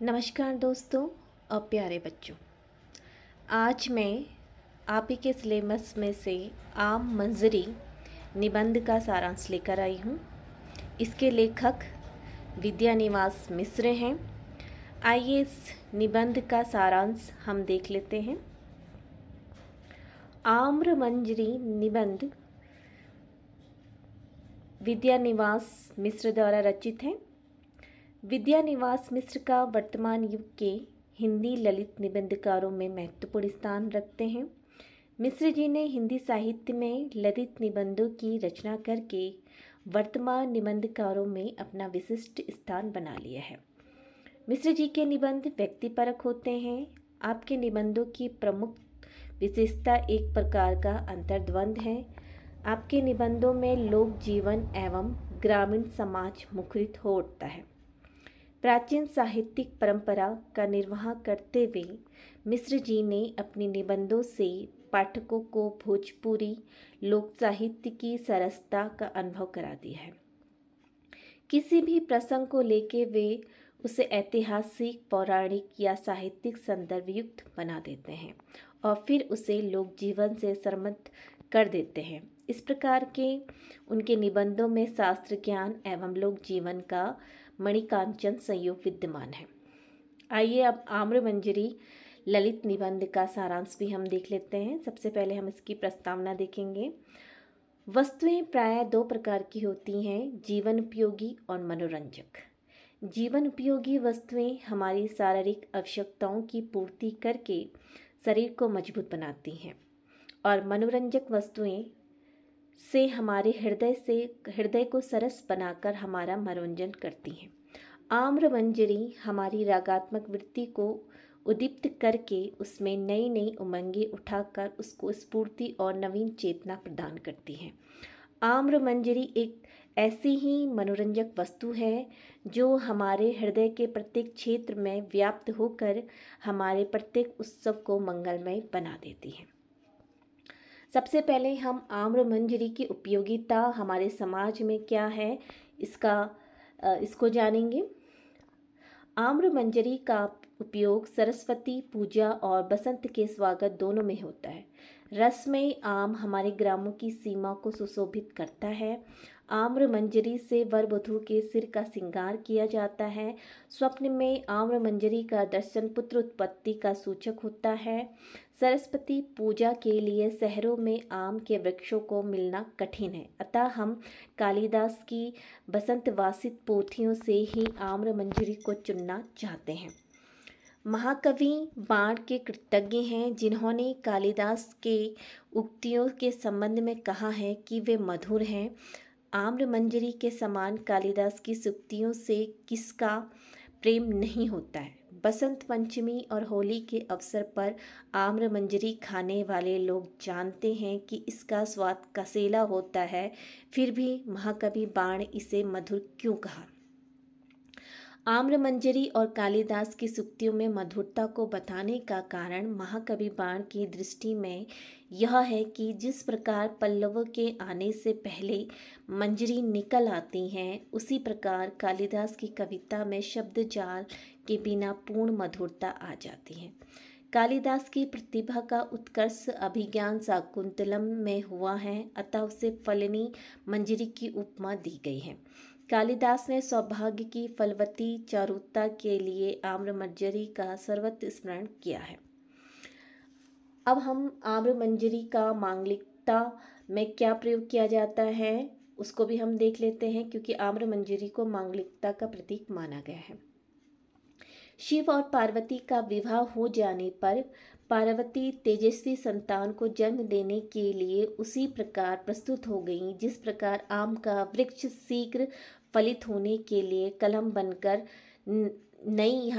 नमस्कार दोस्तों और प्यारे बच्चों। आज मैं आप ही के सिलेबस में से आम मंजरी निबंध का सारांश लेकर आई हूँ। इसके लेखक विद्यानिवास मिश्र हैं। आइए इस निबंध का सारांश हम देख लेते हैं। आम्र मंजरी निबंध विद्यानिवास मिश्र द्वारा रचित है। विद्यानिवास मिश्र का वर्तमान युग के हिंदी ललित निबंधकारों में महत्वपूर्ण स्थान रखते हैं। मिश्र जी ने हिंदी साहित्य में ललित निबंधों की रचना करके वर्तमान निबंधकारों में अपना विशिष्ट स्थान बना लिया है। मिश्र जी के निबंध व्यक्तिपरक होते हैं। आपके निबंधों की प्रमुख विशेषता एक प्रकार का अंतर्द्वंद है। आपके निबंधों में लोक जीवन एवं ग्रामीण समाज मुखरित हो उठता है। प्राचीन साहित्यिक परंपरा का निर्वाह करते हुए मिश्र जी ने अपने निबंधों से पाठकों को भोजपुरी लोक साहित्य की सरसता का अनुभव करा दिया है। किसी भी प्रसंग को लेके वे उसे ऐतिहासिक, पौराणिक या साहित्यिक संदर्भ युक्त बना देते हैं और फिर उसे लोक जीवन से संबद्ध कर देते हैं। इस प्रकार के उनके निबंधों में शास्त्र ज्ञान एवं लोक जीवन का मणिकांचन संयोग विद्यमान है। आइए अब आम्र मंजरी ललित निबंध का सारांश भी हम देख लेते हैं। सबसे पहले हम इसकी प्रस्तावना देखेंगे। वस्तुएं प्रायः दो प्रकार की होती हैं, जीवन उपयोगी और मनोरंजक। जीवन उपयोगी वस्तुएं हमारी शारीरिक आवश्यकताओं की पूर्ति करके शरीर को मजबूत बनाती हैं और मनोरंजक वस्तुएं से हमारे हृदय को सरस बनाकर हमारा मनोरंजन करती हैं। आम्र मंजरी हमारी रागात्मक वृत्ति को उद्दीप्त करके उसमें नई नई उमंगें उठाकर उसको स्फूर्ति और नवीन चेतना प्रदान करती हैं। आम्र मंजरी एक ऐसी ही मनोरंजक वस्तु है जो हमारे हृदय के प्रत्येक क्षेत्र में व्याप्त होकर हमारे प्रत्येक उत्सव को मंगलमय बना देती है। सबसे पहले हम आम्र मंजरी की उपयोगिता हमारे समाज में क्या है इसको जानेंगे। आम्र मंजरी का उपयोग सरस्वती पूजा और बसंत के स्वागत दोनों में होता है। रसमय आम हमारे ग्रामों की सीमा को सुशोभित करता है। आम्र मंजरी से वर वधू के सिर का श्रृंगार किया जाता है। स्वप्न में आम्र मंजरी का दर्शन पुत्र उत्पत्ति का सूचक होता है। सरस्वती पूजा के लिए शहरों में आम के वृक्षों को मिलना कठिन है, अतः हम कालिदास की बसंत वासित पोथियों से ही आम्र मंजरी को चुनना चाहते हैं। महाकवि बाण के कृतज्ञ हैं जिन्होंने कालिदास के उक्तियों के संबंध में कहा है कि वे मधुर हैं। आम्र मंजरी के समान कालिदास की सूक्तियों से किसका प्रेम नहीं होता है। बसंत पंचमी और होली के अवसर पर आम्र मंजरी खाने वाले लोग जानते हैं कि इसका स्वाद कसेला होता है, फिर भी महाकवि बाण इसे मधुर क्यों कहा। आम्र मंजरी और कालिदास की सूक्तियों में मधुरता को बताने का कारण महाकवि बाण की दृष्टि में यह है कि जिस प्रकार पल्लवों के आने से पहले मंजरी निकल आती हैं, उसी प्रकार कालिदास की कविता में शब्द जाल के बिना पूर्ण मधुरता आ जाती है। कालिदास की प्रतिभा का उत्कर्ष अभिज्ञान शाकुंतलम में हुआ है, अतः उसे फलनी मंजरी की उपमा दी गई है। कालिदास ने सौभाग्य की फलवती चारुता के लिए आम्र मंजरी का सर्वत्र स्मरण किया है। अब हम आम्र मंजरी का मांगलिकता में क्या प्रयोग किया जाता है उसको भी हम देख लेते हैं, क्योंकि आम्र मंजरी को मांगलिकता का प्रतीक माना गया है। शिव और पार्वती का विवाह हो जाने पर पार्वती तेजस्वी संतान को जन्म देने के लिए उसी प्रकार प्रस्तुत हो गई जिस प्रकार आम का वृक्ष शीघ्र फलित होने के लिए कलम बनकर नई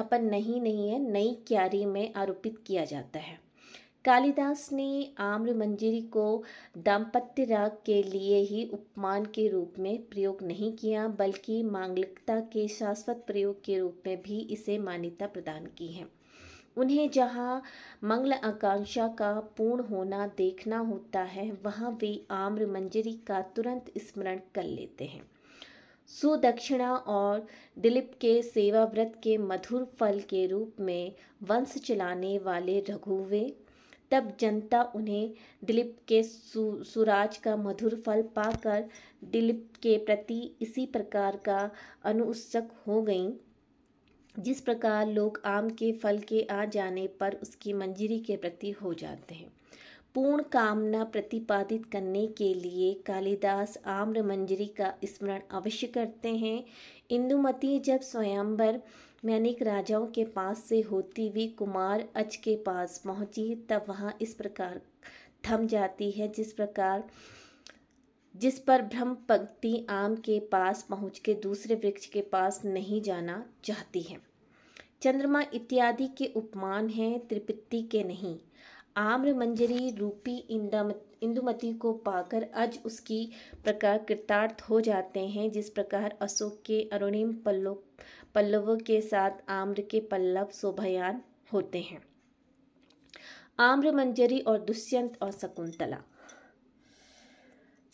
क्यारी में आरोपित किया जाता है। कालिदास ने आम्र मंजरी को दाम्पत्य राग के लिए ही उपमान के रूप में प्रयोग नहीं किया, बल्कि मांगलिकता के शाश्वत प्रयोग के रूप में भी इसे मान्यता प्रदान की है। उन्हें जहाँ मंगल आकांक्षा का पूर्ण होना देखना होता है, वहाँ वे आम्र मंजरी का तुरंत स्मरण कर लेते हैं। सुदक्षिणा और दिलीप के सेवा व्रत के मधुर फल के रूप में वंश चलाने वाले रघु वे। तब जनता उन्हें दिलीप के सुराज का मधुर फल पाकर दिलीप के प्रति इसी प्रकार का अनुत्सुक हो गईं जिस प्रकार लोग आम के फल के आ जाने पर उसकी मंजरी के प्रति हो जाते हैं। पूर्ण कामना प्रतिपादित करने के लिए कालिदास आम्र मंजरी का स्मरण अवश्य करते हैं। इंदुमती जब स्वयंवर में अनेक राजाओं के पास से होती हुई कुमार अच के पास पहुंची तब वहाँ इस प्रकार थम जाती है जिस पर ब्रह्म पंक्ति आम के पास पहुँच के दूसरे वृक्ष के पास नहीं जाना चाहती है। चंद्रमा इत्यादि के उपमान हैं, त्रिपित्ती के नहीं। आम्र मंजरी रूपी इंदुमती को पाकर अज उसकी प्रकार कृतार्थ हो जाते हैं, जिस प्रकार अशोक के अरुणिम पल्लवों के साथ आम्र के पल्लव शोभायान होते हैं। आम्र मंजरी और दुष्यंत और शकुंतला।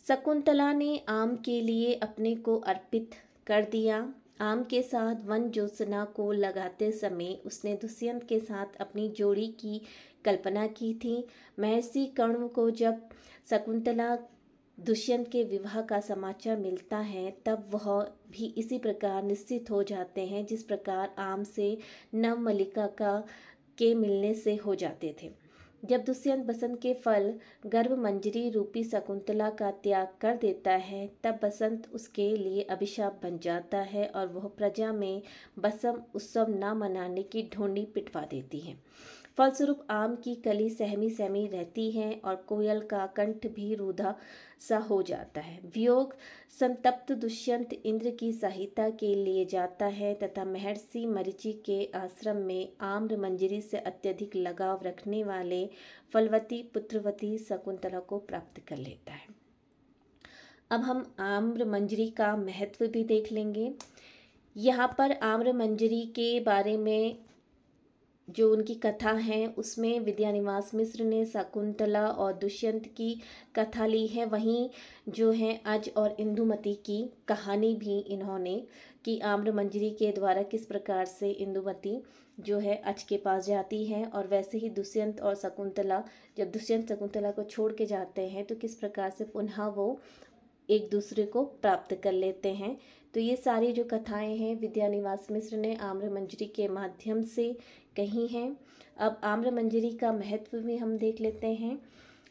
शकुंतला ने आम के लिए अपने को अर्पित कर दिया। आम के साथ वन ज्योत्सना को लगाते समय उसने दुष्यंत के साथ अपनी जोड़ी की कल्पना की थी। महर्षि कर्ण को जब शकुंतला दुष्यंत के विवाह का समाचार मिलता है तब वह भी इसी प्रकार निश्चित हो जाते हैं जिस प्रकार आम से नवमल्लिका के मिलने से हो जाते थे। जब दुष्यंत बसंत के फल गर्भ मंजरी रूपी शकुंतला का त्याग कर देता है तब बसंत उसके लिए अभिशाप बन जाता है और वह प्रजा में बसंत उत्सव न मनाने की ढोंडी पिटवा देती है। फलस्वरूप आम की कली सहमी सहमी रहती है और कोयल का कंठ भी रूधा सा हो जाता है। वियोग संतप्त दुष्यंत इंद्र की सहायता के लिए जाता है तथा महर्षि मरीचि के आश्रम में आम्र मंजरी से अत्यधिक लगाव रखने वाले फलवती पुत्रवती शकुंतला को प्राप्त कर लेता है। अब हम आम्र मंजरी का महत्व भी देख लेंगे। यहाँ पर आम्र मंजरी के बारे में जो उनकी कथा है उसमें विद्यानिवास मिश्र ने शकुंतला और दुष्यंत की कथा ली है। वहीं जो है अज और इंदुमती की कहानी भी इन्होंने कि आम्र मंजरी के द्वारा किस प्रकार से इंदुमती जो है अज के पास जाती है और वैसे ही दुष्यंत और शकुंतला जब दुष्यंत शकुंतला को छोड़ के जाते हैं तो किस प्रकार से पुनः वो एक दूसरे को प्राप्त कर लेते हैं। तो ये सारी जो कथाएं हैं विद्यानिवास मिश्र ने आम्र मंजरी के माध्यम से कही हैं। अब आम्र मंजरी का महत्व भी हम देख लेते हैं।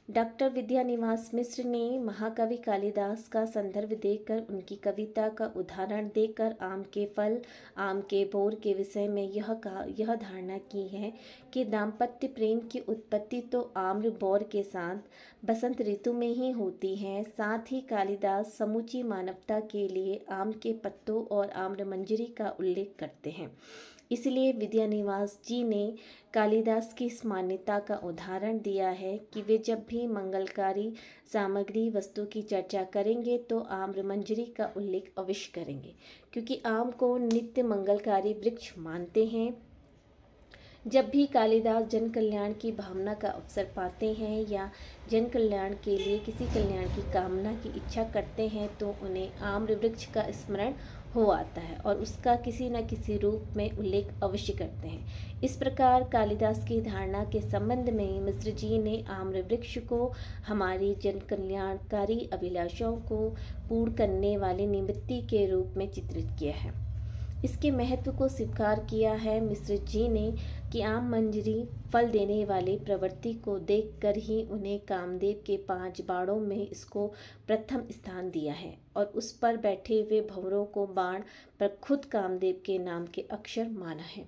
डॉक्टर विद्यानिवास मिश्र ने महाकवि कालिदास का संदर्भ देकर उनकी कविता का उदाहरण देकर आम के फल आम के बोर के विषय में यह धारणा की है कि दाम्पत्य प्रेम की उत्पत्ति तो आम्र बोर के साथ बसंत ऋतु में ही होती है। साथ ही कालिदास समूची मानवता के लिए आम के पत्तों और आम्र मंजरी का उल्लेख करते हैं। इसलिए विद्यानिवास जी ने कालिदास की इस मान्यता का उदाहरण दिया है कि वे जब भी मंगलकारी सामग्री वस्तु की चर्चा करेंगे तो आम्र मंजरी का उल्लेख अवश्य करेंगे, क्योंकि आम को नित्य मंगलकारी वृक्ष मानते हैं। जब भी कालिदास जन कल्याण की भावना का अवसर पाते हैं या जन कल्याण के लिए किसी कल्याण की कामना की इच्छा करते हैं तो उन्हें आम्र वृक्ष का स्मरण हो आता है और उसका किसी न किसी रूप में उल्लेख अवश्य करते हैं। इस प्रकार कालिदास की धारणा के संबंध में मिश्र जी ने आम्र वृक्ष को हमारी जन कल्याणकारी अभिलाषाओं को पूर्ण करने वाली निमित्ति के रूप में चित्रित किया है। इसके महत्व को स्वीकार किया है मिश्र जी ने कि आम मंजरी फल देने वाली प्रवृत्ति को देखकर ही उन्हें कामदेव के 5 बाणों में इसको प्रथम स्थान दिया है और उस पर बैठे हुए भंवरों को बाण पर खुद कामदेव के नाम के अक्षर माना है।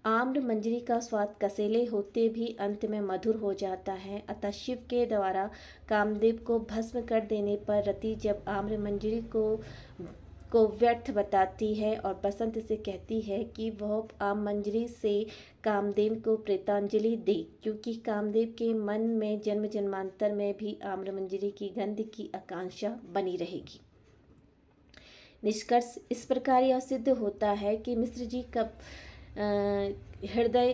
आम्र मंजरी का स्वाद कसेले होते भी अंत में मधुर हो जाता है। अतः शिव के द्वारा कामदेव को भस्म कर देने पर रति जब आम्र मंजरी को व्यर्थ बताती है और बसंत से कहती है कि वह आम मंजरी से कामदेव को प्रेतांजलि दे, क्योंकि कामदेव के मन में जन्म जन्मांतर में भी आम्र मंजरी की गंध की आकांक्षा बनी रहेगी। निष्कर्ष इस प्रकार यह सिद्ध होता है कि मिश्र जी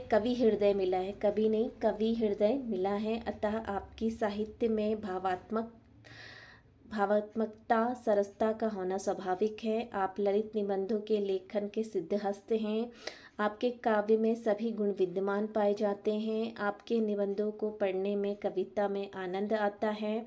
कवि हृदय मिला है, कवि नहीं कवि हृदय मिला है। अतः आपकी साहित्य में भावात्मकता सरसता का होना स्वाभाविक है। आप ललित निबंधों के लेखन के सिद्धहस्त हैं। आपके काव्य में सभी गुण विद्यमान पाए जाते हैं। आपके निबंधों को पढ़ने में, कविता में आनंद आता है।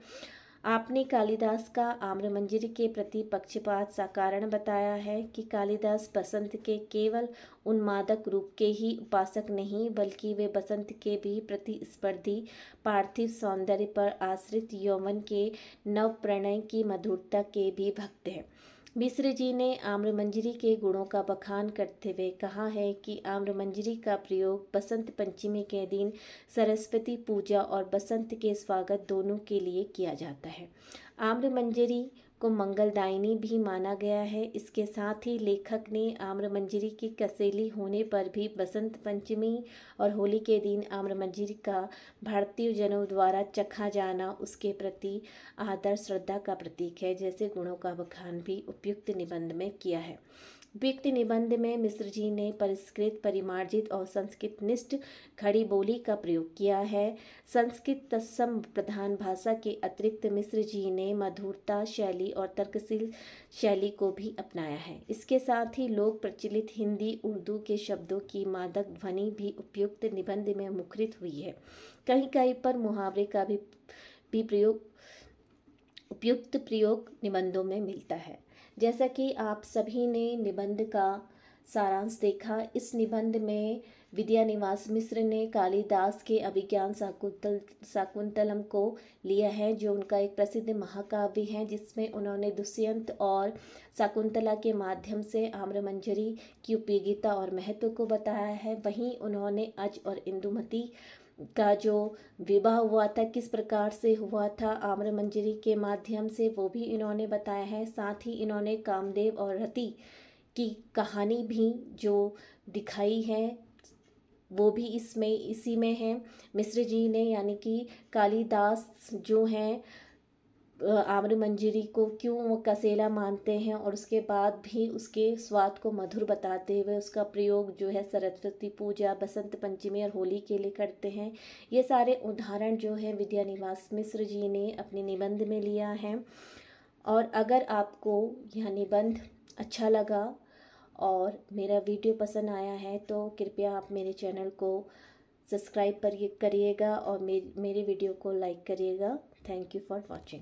आपने कालिदास का आम्रमंजरी के प्रति पक्षपात का कारण बताया है कि कालिदास बसंत के केवल उन्मादक रूप के ही उपासक नहीं, बल्कि वे बसंत के भी प्रतिस्पर्धी पार्थिव सौंदर्य पर आश्रित यौवन के नव प्रणय की मधुरता के भी भक्त हैं। मिश्र जी ने आम्रमंजरी के गुणों का बखान करते हुए कहा है कि आम्रमंजरी का प्रयोग बसंत पंचमी के दिन सरस्वती पूजा और बसंत के स्वागत दोनों के लिए किया जाता है। आम्रमंजरी को मंगलदायिनी भी माना गया है। इसके साथ ही लेखक ने आम्रमंजरी की कसेली होने पर भी बसंत पंचमी और होली के दिन आम्रमंजरी का भारतीय जनों द्वारा चखा जाना उसके प्रति आदर श्रद्धा का प्रतीक है। जैसे गुणों का बखान भी उपयुक्त निबंध में किया है। उपयुक्त निबंध में मिश्र जी ने परिष्कृत, परिमार्जित और संस्कृत निष्ठ खड़ी बोली का प्रयोग किया है। संस्कृत तत्सम प्रधान भाषा के अतिरिक्त मिश्र जी ने मधुरता शैली और तर्कशील शैली को भी अपनाया है। इसके साथ ही लोक प्रचलित हिंदी उर्दू के शब्दों की मादक ध्वनि भी उपयुक्त निबंध में मुखरित हुई है। कहीं कहीं पर मुहावरे का भी प्रयोग उपयुक्त प्रयोग निबंधों में मिलता है। जैसा कि आप सभी ने निबंध का सारांश देखा, इस निबंध में विद्यानिवास मिश्र ने कालिदास के अभिज्ञान शाकुंतलम को लिया है, जो उनका एक प्रसिद्ध महाकाव्य है, जिसमें उन्होंने दुष्यंत और शाकुंतला के माध्यम से आम्रमंजरी की उपयोगिता और महत्व को बताया है। वहीं उन्होंने अज और इंदुमती का जो विवाह हुआ था, किस प्रकार से हुआ था आम्रमंजरी के माध्यम से, वो भी इन्होंने बताया है। साथ ही इन्होंने कामदेव और रति की कहानी भी जो दिखाई है वो भी इसी में है। मिश्र जी ने यानी कि कालिदास जो हैं आम्रमंजरी को क्यों वो कसेला मानते हैं और उसके बाद भी उसके स्वाद को मधुर बताते हुए उसका प्रयोग जो है सरस्वती पूजा, बसंत पंचमी और होली के लिए करते हैं। ये सारे उदाहरण जो है विद्यानिवास मिश्र जी ने अपने निबंध में लिया है। और अगर आपको यह निबंध अच्छा लगा और मेरा वीडियो पसंद आया है तो कृपया आप मेरे चैनल को सब्सक्राइब करिएगा और मेरे वीडियो को लाइक करिएगा। Thank you for watching.